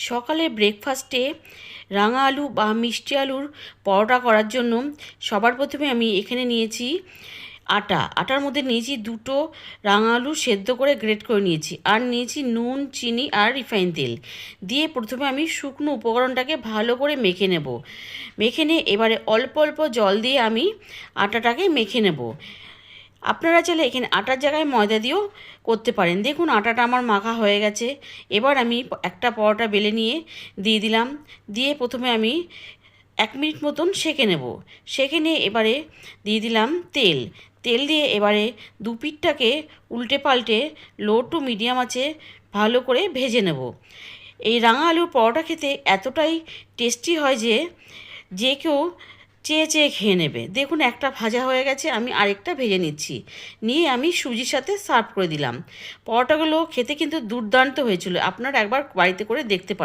সকালে ব্রেকফাস্টে রাঙা আলু বা মিষ্টি আলুর পরোটা করার জন্য সবার প্রথমে আমি এখানে নিয়েছি আটার মধ্যে নিয়েছি দুটো রাঙা আলু সেদ্ধ করে গ্রেট করে নিয়েছি, আর নিয়েছি নুন, চিনি আর রিফাইন তেল দিয়ে প্রথমে আমি শুকনো উপকরণটাকে ভালো করে মেখে নেব। মেখে নিয়ে এবারে অল্প অল্প জল দিয়ে আমি আটাটাকে মেখে নেব। আপনারা চাইলে এখানে আটার জায়গায় ময়দা দিয়েও করতে পারেন। দেখুন আটাটা আমার মাখা হয়ে গেছে। এবার আমি একটা পরোটা বেলে নিয়ে দিয়ে দিলাম। দিয়ে প্রথমে আমি 1 মিনিট মতন সেঁকে নেব। সেঁকে নিয়ে এবারে দিয়ে দিলাম তেল। তেল দিয়ে এবারে দু পিঠটাকে উল্টে পাল্টে লো টু মিডিয়াম আঁচে ভালো করে ভেজে নেব। এই রাঙা আলুর পরোটা খেতে এতটাই টেস্টি হয় যে যে কেউ চেয়ে চেয়ে খেয়ে নেবে। দেখুন একটা ভাজা হয়ে গেছে, আমি আরেকটা ভেজে নিচ্ছি। নিয়ে আমি সুজির সাথে সার্ভ করে দিলাম। পরোটাগুলো খেতে কিন্তু দুর্দান্ত হয়েছিল। আপনারা একবার বাড়িতে করে দেখতে পারেন।